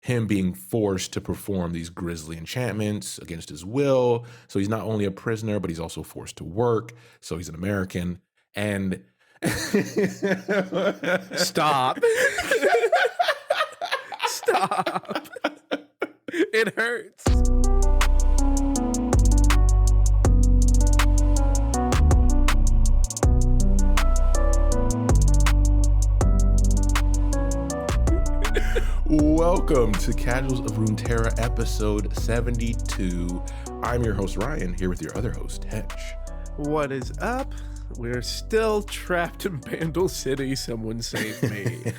him being forced to perform these grisly enchantments against his will. So he's not only a prisoner, but he's also forced to work. So he's an American. And Stop. Stop. It hurts. Welcome to Casuals of Runeterra, episode 72. I'm your host, Ryan, here with your other host, Hedge. What is up? We're still trapped in Bandle City. Someone save me.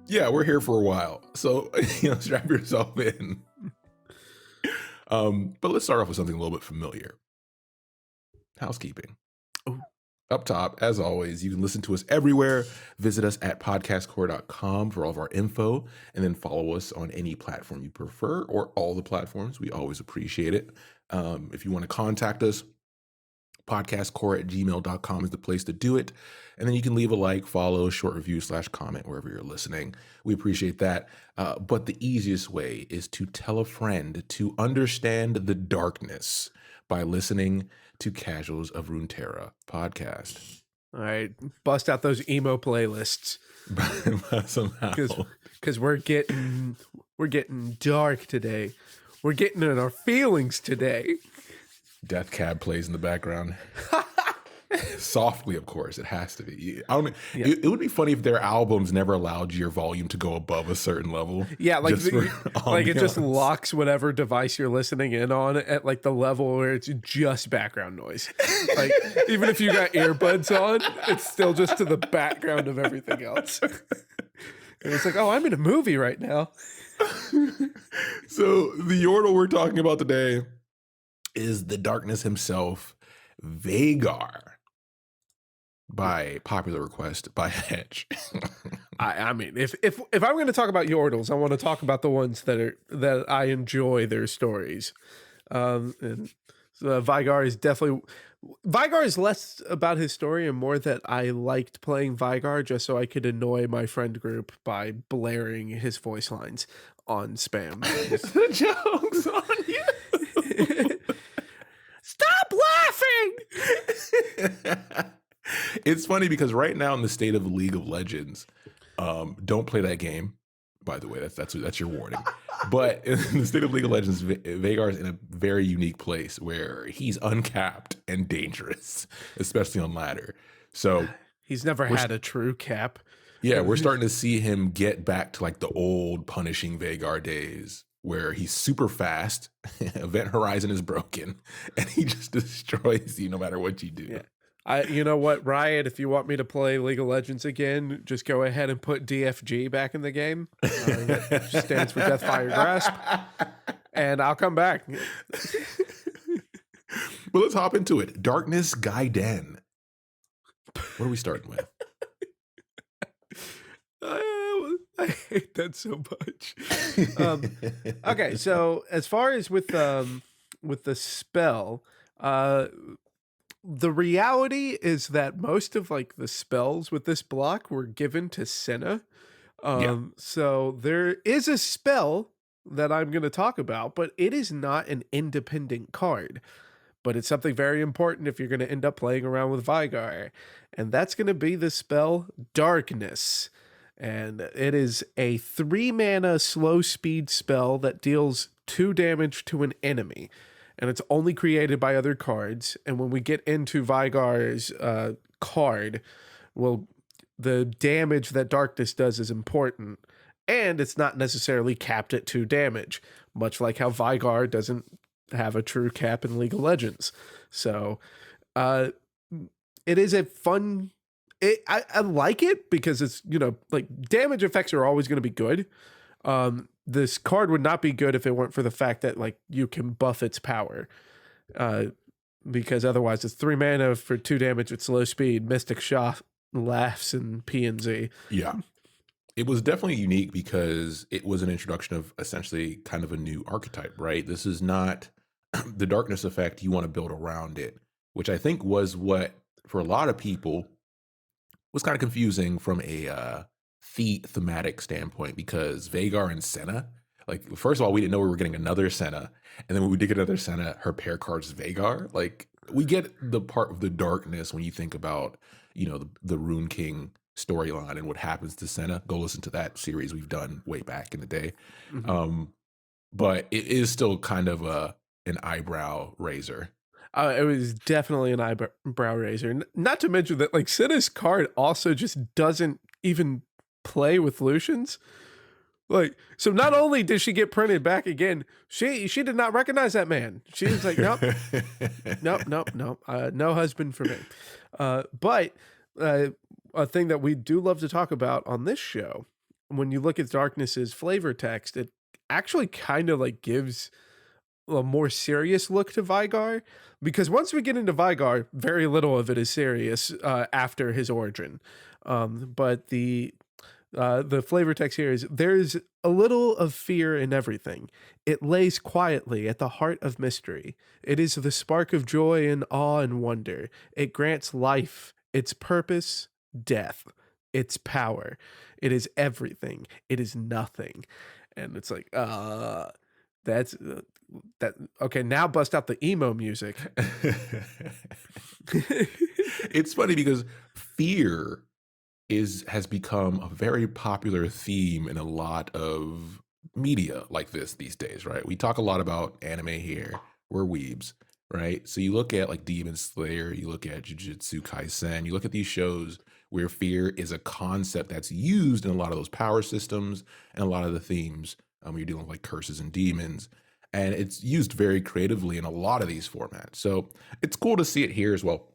Yeah, we're here for a while, so strap yourself in. But let's start off with something a little bit familiar. Housekeeping. Ooh. Up top, as always, you can listen to us everywhere. Visit us at podcastcore.com for all of our info, and then follow us on any platform you prefer or all the platforms. We always appreciate it. If you want to contact us, podcastcore@gmail.com is the place to do it. And then you can leave a like, follow, short review / comment wherever you're listening. We appreciate that. But the easiest way is to tell a friend to understand the darkness by listening to Casuals of Runeterra podcast. All right, bust out those emo playlists. Somehow, because we're getting dark today. We're getting in our feelings today. Death Cab plays in the background. Softly, of course, it has to be. It would be funny if their albums never allowed your volume to go above a certain level. Yeah, like it just locks whatever device you're listening in on at like the level where it's just background noise. Like even if you got earbuds on, it's still just to the background of everything else. And it's like, oh, I'm in a movie right now. So the Yordle we're talking about today is the darkness himself, Veigar. By popular request by Hedge. I mean, if I'm going to talk about Yordles, I want to talk about the ones that I enjoy their stories. And so Veigar is less about his story and more that I liked playing Veigar just so I could annoy my friend group by blaring his voice lines on spam. The joke's on you. Stop laughing. It's funny because right now in the state of League of Legends, don't play that game. By the way, that's your warning. But in the state of League of Legends, Veigar is in a very unique place where he's uncapped and dangerous, especially on ladder. So he's never had a true cap. Yeah, we're starting to see him get back to like the old punishing Veigar days, where he's super fast, event horizon is broken, and he just destroys you no matter what you do. Yeah. You know what, Riot, if you want me to play League of Legends again, just go ahead and put DFG back in the game. That stands for Death, Fire, Grasp. And I'll come back. Well, let's hop into it. Darkness Gaiden. What are we starting with? I hate that so much. Okay, so as far as with the spell, the reality is that most of like the spells with this block were given to Senna. So there is a spell that I'm going to talk about, but it is not an independent card. But it's something very important if you're going to end up playing around with Veigar. And that's going to be the spell Darkness. And it is a 3-mana slow speed spell that deals 2 damage to an enemy. And it's only created by other cards. And when we get into Veigar's card, well, the damage that Darkness does is important. And it's not necessarily capped at 2 damage, much like how Veigar doesn't have a true cap in League of Legends. So it is a fun... I like it because it's, like damage effects are always going to be good. This card would not be good if it weren't for the fact that like you can buff its power. Because otherwise it's 3 mana for 2 damage with slow speed, Mystic Shot, Laughs, and PNZ. Yeah. It was definitely unique because it was an introduction of essentially kind of a new archetype, right? This is not the darkness effect. You want to build around it, which I think was what, for a lot of people, was kind of confusing from a thematic standpoint because Veigar and Senna, like first of all, we didn't know we were getting another Senna, and then when we did get another Senna, her pair card's Veigar. Like we get the part of the darkness when you think about the Rune King storyline and what happens to Senna. Go listen to that series we've done way back in the day. Mhm. But it is still kind of an eyebrow raiser. It was definitely an eyebrow raiser. Not to mention that like Senna's card also just doesn't even play with Lucian's. Like, so not only did she get printed back again, she did not recognize that man. She was like, nope, nope, no husband for me. But a thing that we do love to talk about on this show, when you look at Darkness's flavor text, it actually kind of like gives a more serious look to Veigar, because once we get into Veigar, very little of it is serious after his origin. But the flavor text here is there's a little of fear in everything. It lays quietly at the heart of mystery. It is the spark of joy and awe and wonder. It grants life, its purpose, death, its power. It is everything. It is nothing. And it's like, that's that. Okay, now bust out the emo music. It's funny because fear has become a very popular theme in a lot of media like this these days, right? We talk a lot about anime here. We're weebs, right? So you look at like Demon Slayer, you look at Jujutsu Kaisen, you look at these shows where fear is a concept that's used in a lot of those power systems and a lot of the themes. You're dealing with like curses and demons, and it's used very creatively in a lot of these formats. So it's cool to see it here as well.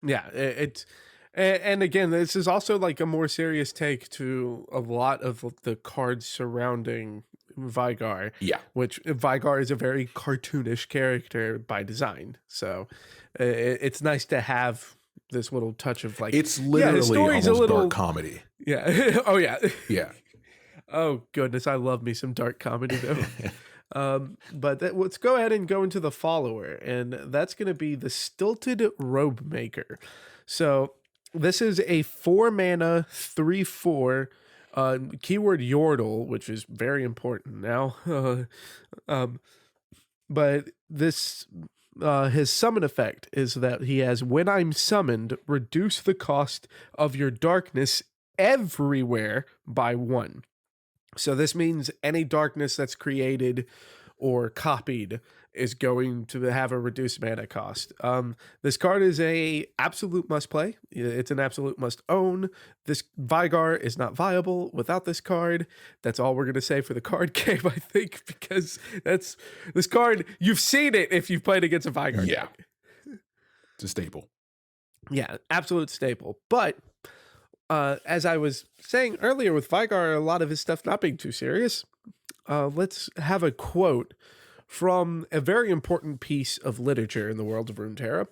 Yeah, it's and again, this is also like a more serious take to a lot of the cards surrounding Veigar, Yeah. which Veigar is a very cartoonish character by design. So it's nice to have this little touch of like It's his literally story's almost dark comedy. yeah. Oh yeah. Yeah. Oh goodness, I love me some dark comedy though. But let's go ahead and go into the follower, and that's going to be the Stilted Robe Maker. So this is a 4-mana 3/4 keyword Yordle, which is very important now. But this his summon effect is that he has, when I'm summoned, reduce the cost of your darkness everywhere by 1. So this means any darkness that's created or copied is going to have a reduced mana cost. This card is a absolute must play. It's an absolute must own. This Veigar is not viable without this card. That's all we're going to say for the card game, I think, because that's this card. You've seen it if you've played against a Veigar. Yeah. deck. It's a staple. Yeah, absolute staple. But as I was saying earlier with Veigar, a lot of his stuff not being too serious, let's have a quote from a very important piece of literature in the world of Runeterra.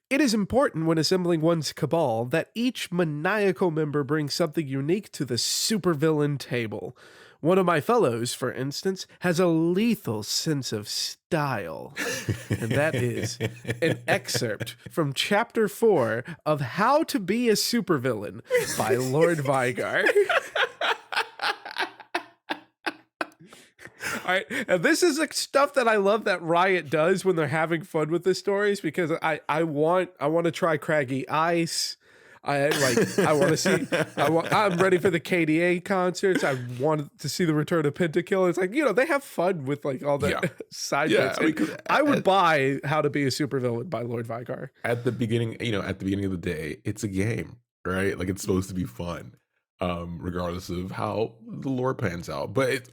It is important when assembling one's cabal that each maniacal member brings something unique to the supervillain table. One of my fellows, for instance, has a lethal sense of style. And that is an excerpt from Chapter 4 of How to Be a Supervillain by Lord Veigar. All right, and this is like stuff that I love that Riot does when they're having fun with the stories, because I want to try Craggy Ice. I want to see. I'm ready for the KDA concerts. I want to see the return of Pentakill. It's like, they have fun with like all the side bits. I would buy How to Be a Supervillain by Lord Veigar. At the beginning of the day, it's a game, right? Like it's supposed to be fun, regardless of how the lore pans out. But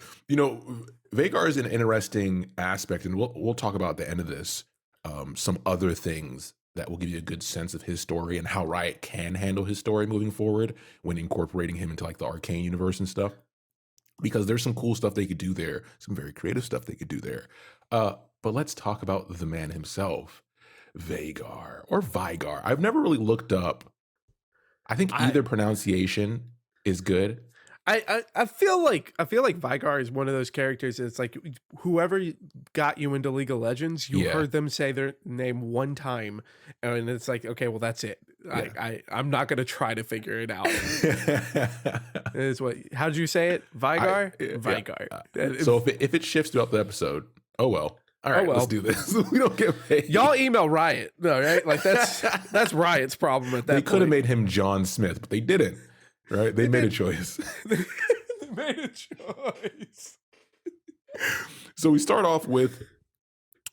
Veigar is an interesting aspect, and we'll talk about at the end of this some other things that will give you a good sense of his story and how Riot can handle his story moving forward when incorporating him into like the Arcane universe and stuff. Because there's some cool stuff they could do there, some very creative stuff they could do there. But let's talk about the man himself, Veigar or Veigar. I've never really looked up. I think either pronunciation is good. I feel like Veigar is one of those characters. It's like whoever got you into League of Legends, you Yeah. heard them say their name one time, and it's like, okay, well that's it. Yeah. I'm not gonna try to figure it out. Is what? How did you say it? Veigar. Veigar. So if it shifts throughout the episode, oh well. All right, let's do this. We don't get paid. Y'all email Riot, no, right? Like that's Riot's problem at that. They could have made him John Smith, but they didn't. Right? They made a choice. They made a choice. So we start off with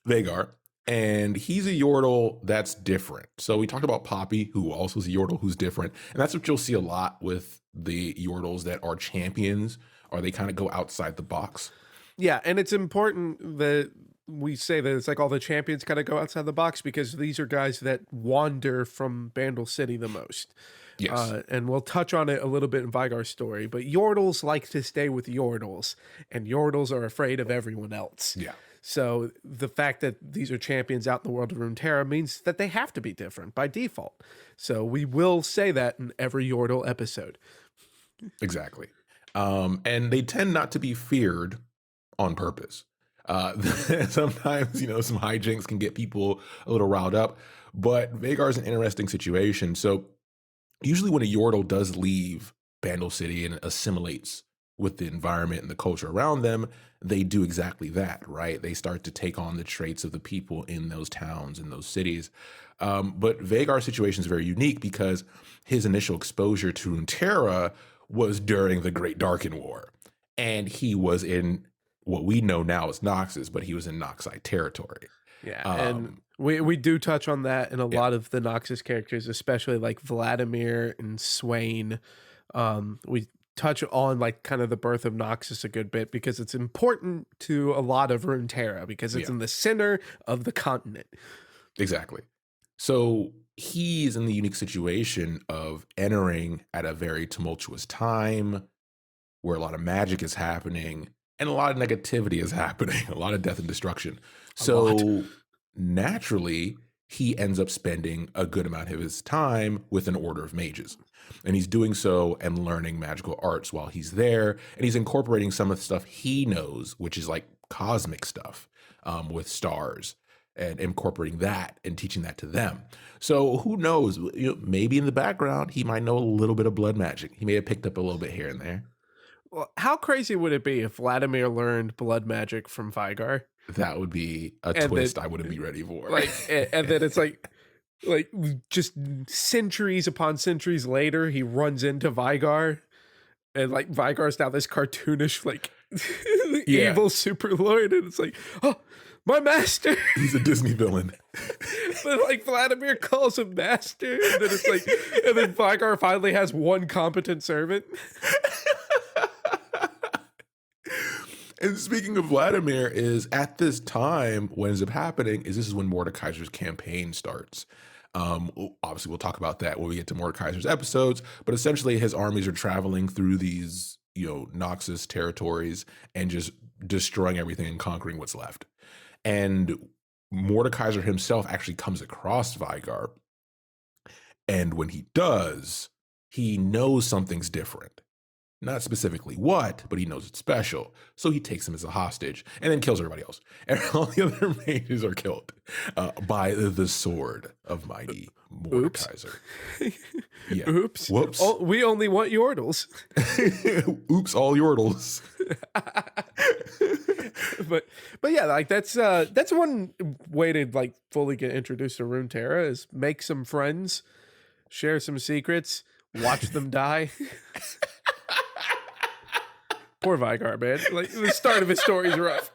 Veigar, and he's a Yordle that's different. So we talked about Poppy, who also is a Yordle who's different. And that's what you'll see a lot with the Yordles that are champions, or they kind of go outside the box. Yeah, and it's important that we say that it's like all the champions kind of go outside the box because these are guys that wander from Bandle City the most. Yes. And we'll touch on it a little bit in Veigar's story, but Yordles like to stay with Yordles, and Yordles are afraid of everyone else. Yeah. So the fact that these are champions out in the world of Runeterra means that they have to be different by default. So we will say that in every Yordle episode. Exactly. And they tend not to be feared on purpose. Sometimes, some hijinks can get people a little riled up, but Veigar is an interesting situation. So usually when a Yordle does leave Bandle City and assimilates with the environment and the culture around them, they do exactly that, right? They start to take on the traits of the people in those towns and those cities. But Veigar's situation is very unique because his initial exposure to Runeterra was during the Great Darken War. And he was in what we know now as Noxus, but he was in Noxide territory. Yeah, and we do touch on that in a lot of the Noxus characters, especially like Vladimir and Swain. We touch on like kind of the birth of Noxus a good bit because it's important to a lot of Runeterra because it's in the center of the continent. Exactly. So he's in the unique situation of entering at a very tumultuous time where a lot of magic is happening and a lot of negativity is happening, a lot of death and destruction. So naturally, he ends up spending a good amount of his time with an order of mages. And he's doing so and learning magical arts while he's there. And he's incorporating some of the stuff he knows, which is like cosmic stuff with stars, and incorporating that and teaching that to them. So who knows, maybe in the background, he might know a little bit of blood magic. He may have picked up a little bit here and there. Well, how crazy would it be if Vladimir learned blood magic from Veigar? That would be a twist I wouldn't be ready for. And then it's like just centuries upon centuries later, he runs into Veigar, and like Veigar's now this cartoonish evil super lord, and it's like, oh, my master. He's a Disney villain. But like Vladimir calls him master, and then it's like, and then Veigar finally has one competent servant. And speaking of Vladimir, is at this time, what ends up happening is this is when Mordekaiser's campaign starts. Obviously, we'll talk about that when we get to Mordekaiser's episodes, but essentially his armies are traveling through these, Noxus territories and just destroying everything and conquering what's left. And Mordekaiser himself actually comes across Veigar. And when he does, he knows something's different. Not specifically what, but he knows it's special. So he takes him as a hostage and then kills everybody else. And all the other mages are killed by the sword of mighty Mordekaiser. Yeah. Oops. Whoops. Oh, we only want Yordles. Oops, all Yordles. but yeah, like that's one way to like fully get introduced to Runeterra is make some friends, share some secrets, watch them die. Poor Veigar, man. Like the start of his story is rough.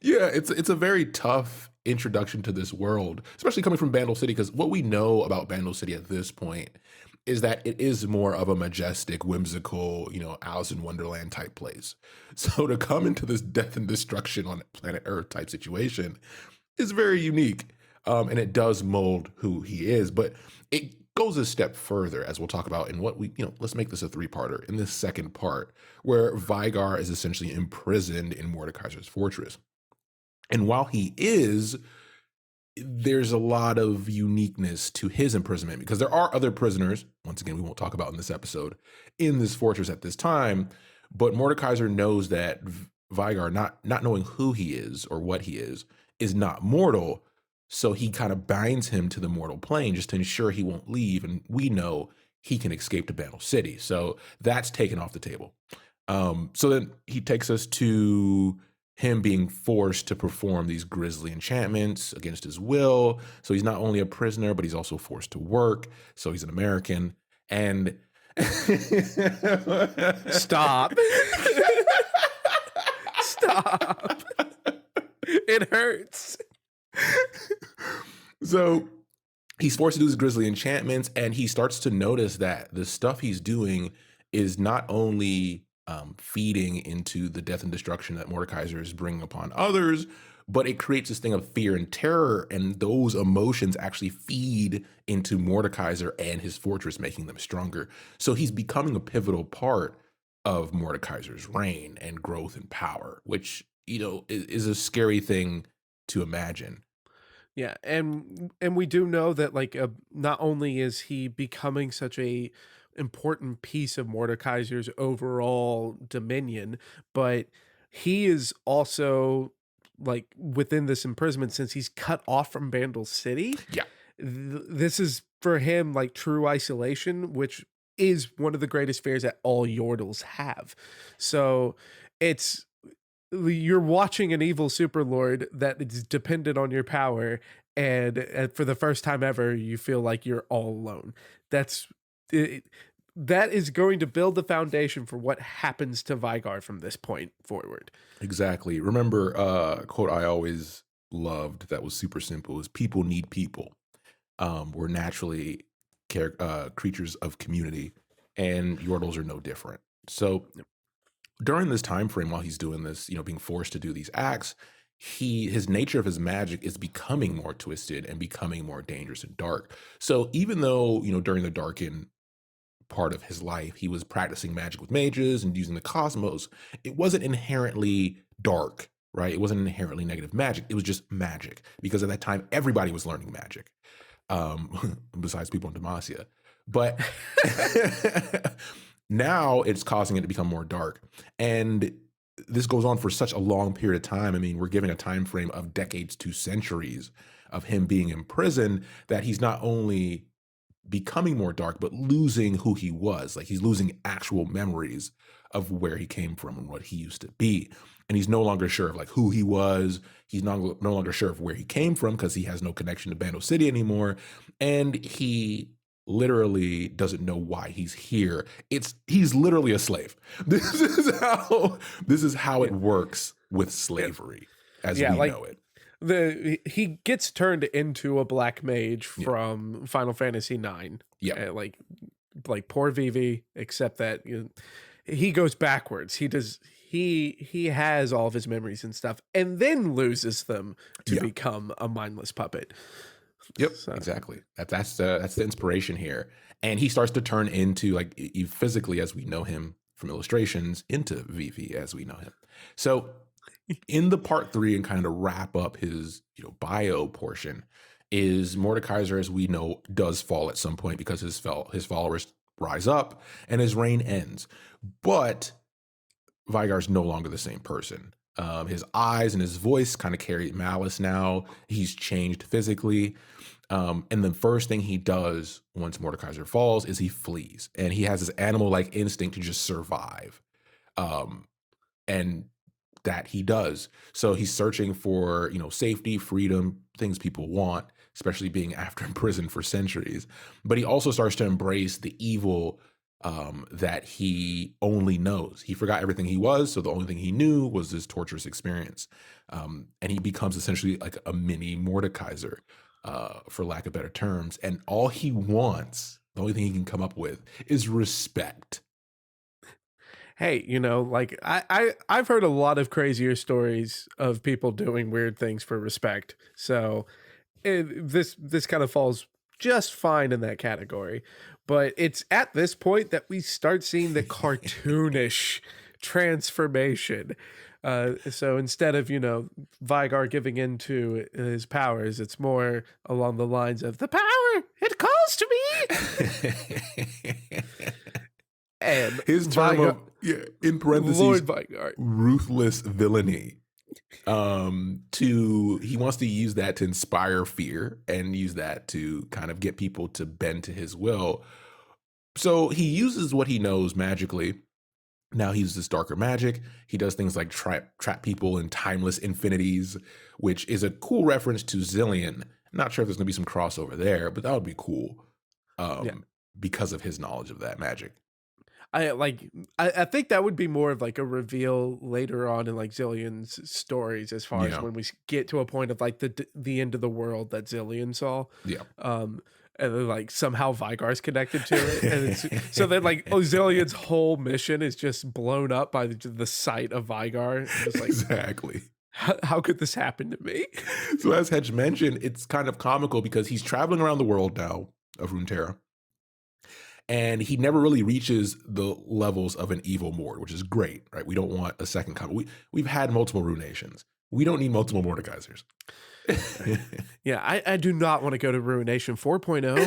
Yeah, it's a very tough introduction to this world, especially coming from Bandle City, because what we know about Bandle City at this point is that it is more of a majestic, whimsical, Alice in Wonderland type place. So to come into this death and destruction on planet Earth type situation is very unique. And it does mold who he is, but it goes a step further, as we'll talk about in what we, let's make this a three-parter in this second part, where Veigar is essentially imprisoned in Mordekaiser's fortress. And while he is, there's a lot of uniqueness to his imprisonment because there are other prisoners, once again, we won't talk about in this episode, in this fortress at this time. But Mordekaiser knows that Veigar, not knowing who he is or what he is not mortal. So he kind of binds him to the mortal plane just to ensure he won't leave. And we know he can escape to Bandle City. So that's taken off the table. So then he takes us to him being forced to perform these grisly enchantments against his will. So he's not only a prisoner, but he's also forced to work. So he's an American. And Stop. Stop. It hurts. So he's forced to do his grisly enchantments, and he starts to notice that the stuff he's doing is not only feeding into the death and destruction that Mordekaiser is bringing upon others, but it creates this thing of fear and terror, and those emotions actually feed into Mordekaiser and his fortress, making them stronger. So he's becoming a pivotal part of Mordekaiser's reign and growth and power, which, is a scary thing to imagine. Yeah, and we do know that not only is he becoming such a important piece of Mordekaiser's overall dominion, but he is also within this imprisonment since he's cut off from Bandle City. Yeah. This is for him true isolation, which is one of the greatest fears that all Yordles have. So you're watching an evil superlord that is dependent on your power, and for the first time ever, you feel like you're all alone. That is going to build the foundation for what happens to Veigar from this point forward. Exactly. Remember, a quote I always loved that was super simple is people need people. We're naturally creatures of community, and Yordles are no different. So during this time frame, while he's doing this, being forced to do these acts, his nature of his magic is becoming more twisted and becoming more dangerous and dark. So even though, during the darkened part of his life, he was practicing magic with mages and using the cosmos, it wasn't inherently dark, right? It wasn't inherently negative magic. It was just magic because at that time, everybody was learning magic, besides people in Demacia. But now it's causing it to become more dark. And this goes on for such a long period of time. I mean, we're giving a time frame of decades to centuries of him being in prison, that he's not only becoming more dark, but losing who he was. He's losing actual memories of where he came from and what he used to be. And he's no longer sure of who he was. He's no longer sure of where he came from because he has no connection to Bandle City anymore. And he literally doesn't know why he's here. He's literally a slave. This is how it works with slavery as we know it. He gets turned into a black mage from Final Fantasy IX. Yeah. Like poor Vivi, except that he goes backwards. He has all of his memories and stuff and then loses them to become a mindless puppet. Yep, so. Exactly. That's the inspiration here. And he starts to turn into physically, as we know him from illustrations, into Vivi as we know him. So in the part 3, and kind of wrap up his bio portion, is Mordekaiser, as we know, does fall at some point because his followers rise up and his reign ends. But Veigar's no longer the same person. His eyes and his voice kind of carry malice now. He's changed physically. And the first thing he does once Mordekaiser falls is he flees. And he has this animal-like instinct to just survive. And that he does. So he's searching for, safety, freedom, things people want, especially being after in prison for centuries. But he also starts to embrace the evil that he only knows. He forgot everything he was, so the only thing he knew was this torturous experience. And he becomes essentially like a mini Mordekaiser, for lack of better terms. And all he wants, the only thing he can come up with, is respect. Hey, I've heard a lot of crazier stories of people doing weird things for respect. So this kind of falls just fine in that category. But it's at this point that we start seeing the cartoonish transformation. So instead of, Veigar giving in to his powers, it's more along the lines of the power, it calls to me. And His term Veigar, of, in parentheses, Lord Veigar. ruthless villainy. He wants to use that to inspire fear and use that to kind of get people to bend to his will. So he uses what he knows magically. Now he uses darker magic. He does things like trap people in timeless infinities, which is a cool reference to Zillion. Not sure if there's gonna be some crossover there, but that would be cool. Yeah. Because of his knowledge of that magic. I think that would be more of like a reveal later on in like Zillion's stories, as far as when we get to a point of like the end of the world that Zillion saw. Yeah. And then like somehow Veigar's connected to it, and it's, so then like Zillion's whole mission is just blown up by the sight of Veigar. Just like, exactly. How could this happen to me? So as Hedge mentioned, it's kind of comical because he's traveling around the world now of Runeterra. And he never really reaches the levels of an evil Mord, which is great, right? We don't want a second coming. We've had multiple Runations. We don't need multiple Mordekaisers. Yeah, I do not want to go to Ruination 4.0.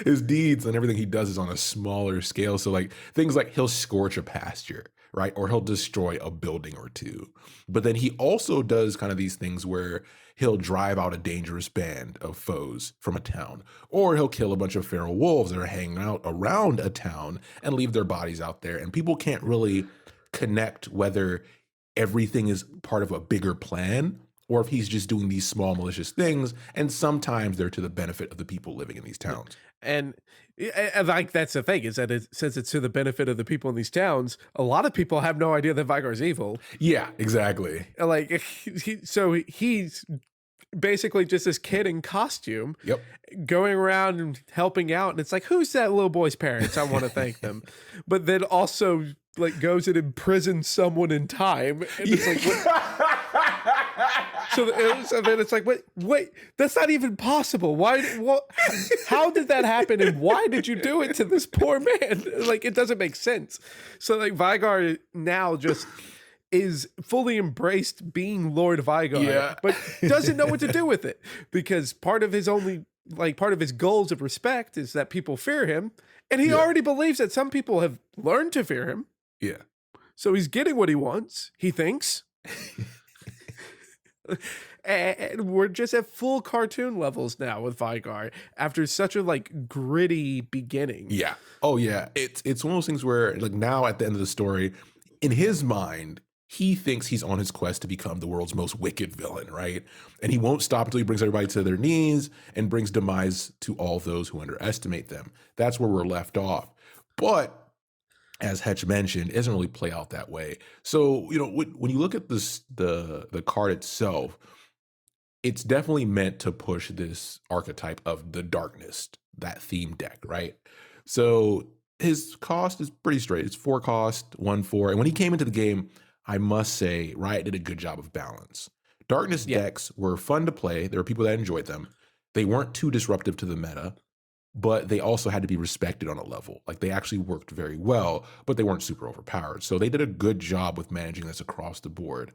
His deeds and everything he does is on a smaller scale. So like things like he'll scorch a pasture, right? Or he'll destroy a building or two. But then he also does kind of these things where he'll drive out a dangerous band of foes from a town, or he'll kill a bunch of feral wolves that are hanging out around a town and leave their bodies out there. And people can't really connect whether everything is part of a bigger plan or if he's just doing these small malicious things. And sometimes they're to the benefit of the people living in these towns. And like that's the thing, is that since it's to the benefit of the people in these towns, a lot of people have no idea that Veigar's evil. Yeah, exactly. Like he's basically just this kid in costume, going around and helping out, and it's like, who's that little boy's parents? I want to thank them. But then also like goes and imprisons someone in time, and it's like, so then it's like, wait, that's not even possible. How did that happen, and why did you do it to this poor man? Like, it doesn't make sense. So like Veigar now just is fully embraced being Lord Veigar, but doesn't know what to do with it, because part of his goals of respect is that people fear him, and he already believes that some people have learned to fear him. Yeah. So he's getting what he wants, he thinks. And we're just at full cartoon levels now with Veigar after such a like gritty beginning. Yeah. Oh yeah. It's one of those things where like now at the end of the story, in his mind, he thinks he's on his quest to become the world's most wicked villain, right? And he won't stop until he brings everybody to their knees and brings demise to all those who underestimate them. That's where we're left off. But as Hetch mentioned, it doesn't really play out that way. So, when you look at this, the card itself, it's definitely meant to push this archetype of the darkness, that theme deck, right? So his cost is pretty straight. It's 4 cost, 1/4. And when he came into the game, I must say, Riot did a good job of balance. Darkness decks were fun to play. There were people that enjoyed them. They weren't too disruptive to the meta, but they also had to be respected on a level. Like they actually worked very well, but they weren't super overpowered. So they did a good job with managing this across the board.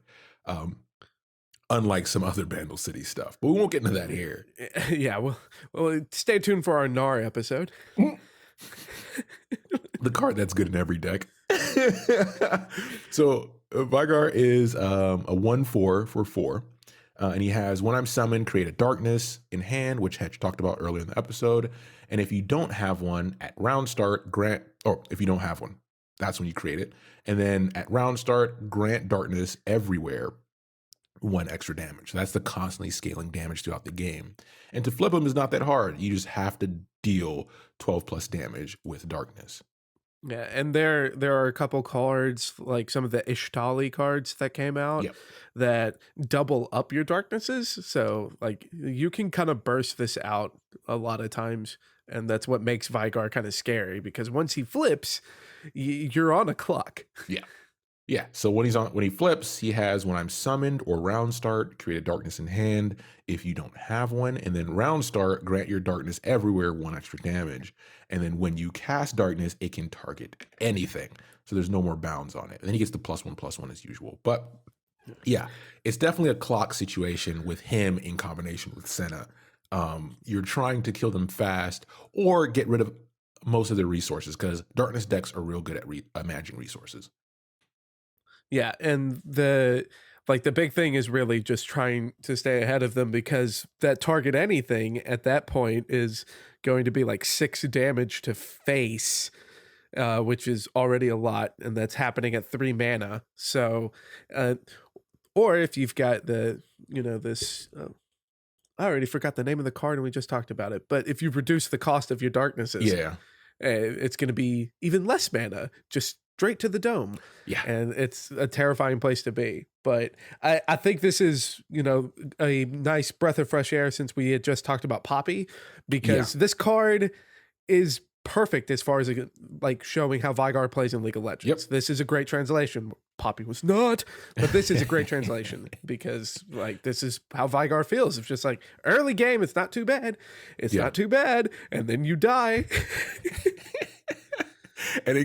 Unlike some other Bandle City stuff, but we won't get into that here. Yeah, well, stay tuned for our Nar episode. The card that's good in every deck. So Veigar is a 1/4 for 4. And he has, when I'm summoned, create a darkness in hand, which Hetch talked about earlier in the episode. And if you don't have one at round start, if you don't have one, that's when you create it. And then at round start, grant darkness everywhere 1 extra damage. So that's the constantly scaling damage throughout the game. And to flip them is not that hard. You just have to deal 12 plus damage with darkness. Yeah, and there are a couple cards, like some of the Ishtali cards that came out that double up your darknesses. So like you can kind of burst this out a lot of times, and that's what makes Veigar kind of scary, because once he flips, you're on a clock. Yeah. Yeah. So when he flips, he has when I'm summoned or round start, create a darkness in hand if you don't have one, and then round start, grant your darkness everywhere 1 extra damage. And then when you cast darkness, it can target anything. So there's no more bounds on it. And then he gets the +1/+1 as usual. But yeah, it's definitely a clock situation with him in combination with Senna. You're trying to kill them fast or get rid of most of their resources because darkness decks are real good at managing resources. Yeah, and the big thing is really just trying to stay ahead of them because that target anything at that point is going to be like 6 damage to face, which is already a lot, and that's happening at 3 mana. So, uh, or if you've got this. I already forgot the name of the card and we just talked about it. But if you reduce the cost of your darknesses, Yeah. it's going to be even less mana, just straight to the dome. Yeah. And it's a terrifying place to be. But I think this is, a nice breath of fresh air since we had just talked about Poppy, because this card is perfect as far as like showing how Veigar plays in League of Legends. Yep. This is a great translation. Poppy was not, but this is a great translation because like this is how Veigar feels. It's just like early game, it's not too bad. It's not too bad, and then you die. And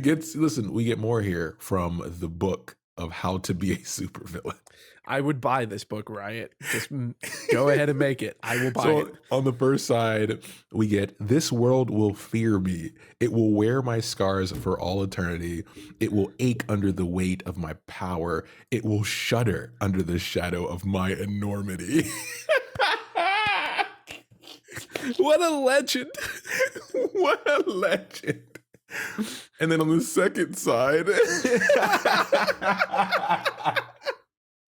we get more here from the book of how to be a supervillain. I would buy this book, Riot. Just go ahead and make it. I will buy it. On the first side, we get, this world will fear me. It will wear my scars for all eternity. It will ache under the weight of my power. It will shudder under the shadow of my enormity. What a legend. What a legend. And then on the second side,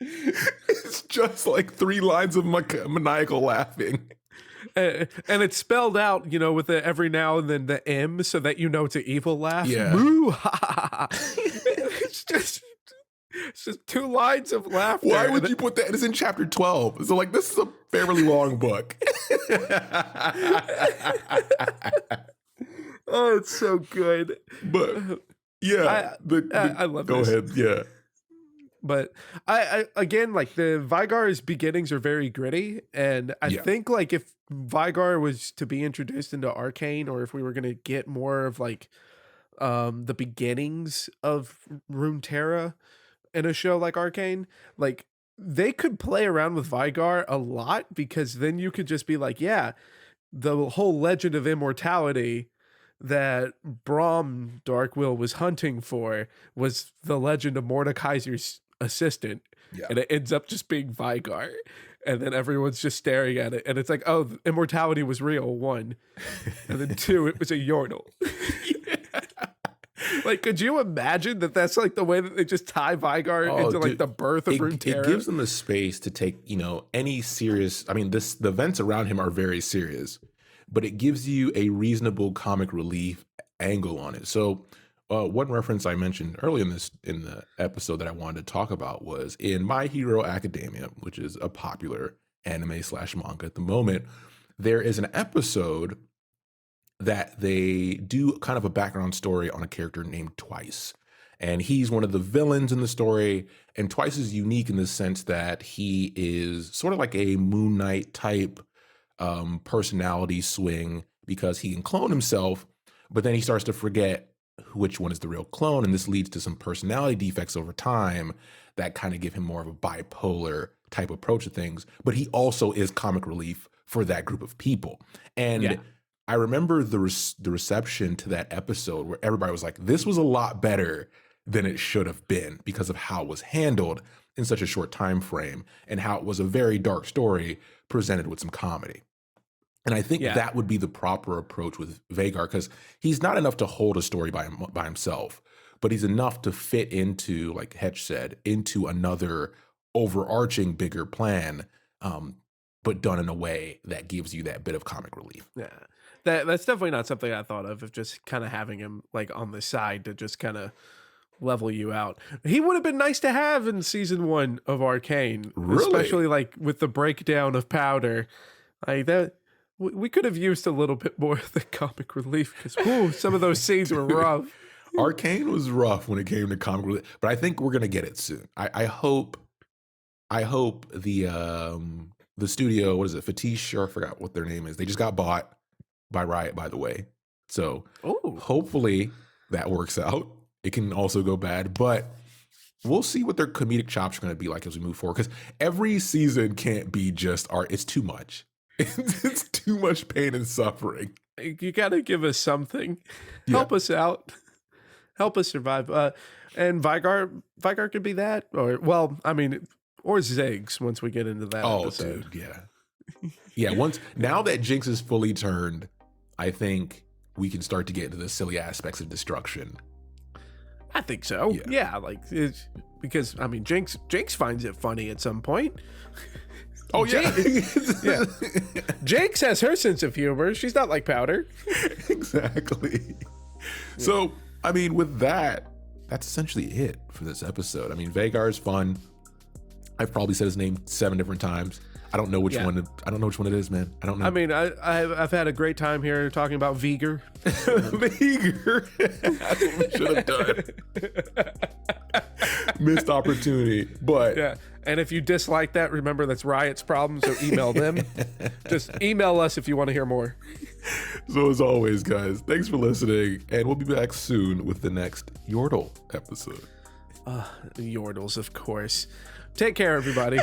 it's just like 3 lines of maniacal laughing. And it's spelled out, with the every now and then the M so that it's an evil laugh. Yeah. It's just 2 lines of laughter. Why would you put that? It's in chapter 12. So like this is a fairly long book. Oh, it's so good. But yeah, I love go this. ahead. Yeah. But I again, like the Veigar's beginnings are very gritty. And I think like if Veigar was to be introduced into Arcane, or if we were going to get more of like the beginnings of Runeterra in a show like Arcane, like they could play around with Veigar a lot, because then you could just be like, yeah, the whole legend of immortality that Brahm Darkwill was hunting for was the legend of Mordekaiser's assistant. Yeah. And it ends up just being Veigar. And then everyone's just staring at it. And it's like, oh, immortality was real, 1. And then 2, it was a Yordle. Like, could you imagine that that's like the way that they just tie Veigar into like the birth of Runeterra? It gives them the space to take, any serious, the events around him are very serious, but it gives you a reasonable comic relief angle on it. So one reference I mentioned early in the episode that I wanted to talk about was in My Hero Academia, which is a popular anime/manga at the moment. There is an episode that they do kind of a background story on a character named Twice. And he's one of the villains in the story. And Twice is unique in the sense that he is sort of like a Moon Knight type personality swing, because he can clone himself, but then he starts to forget which one is the real clone. And this leads to some personality defects over time that kind of give him more of a bipolar type approach to things. But he also is comic relief for that group of people. And I remember the reception to that episode where everybody was like, this was a lot better than it should have been because of how it was handled in such a short time frame and how it was a very dark story presented with some comedy. And I think that would be the proper approach with Veigar, because he's not enough to hold a story by himself, but he's enough to fit into, like Hetch said, into another overarching bigger plan, but done in a way that gives you that bit of comic relief. Yeah. That's definitely not something I thought of just kind of having him like on the side to just kind of level you out. He would have been nice to have in season 1 of Arcane, especially like with the breakdown of Powder. Like that, we could have used a little bit more of the comic relief, because some of those scenes were rough. Arcane was rough when it came to comic relief, but I think we're gonna get it soon. I hope the studio, what is it, Fetish, or I forgot what their name is. They just got bought by Riot, by the way. So hopefully that works out. It can also go bad, but we'll see what their comedic chops are going to be like as we move forward. Because every season can't be just art. It's too much. It's too much pain and suffering. You got to give us something. Help us out. Help us survive. And Veigar could be that, or Ziggs once we get into that episode. Dude, yeah. Now that Jinx is fully turned, I think we can start to get into the silly aspects of destruction. I think so. Yeah, like it's because Jinx finds it funny at some point. Oh yeah. Yeah. Jinx has her sense of humor. She's not like Powder. Exactly. Yeah. So, with that, that's essentially it for this episode. Veigar is fun. I've probably said his name 7 different times. I don't know which one. I don't know which one it is, man. I don't know. I've had a great time here talking about Veigar. Veigar. That's what we should have done. Missed opportunity, but yeah. And if you dislike that, remember that's Riot's problem. So email them. Just email us if you want to hear more. So as always, guys, thanks for listening, and we'll be back soon with the next Yordle episode. Yordles, of course. Take care, everybody.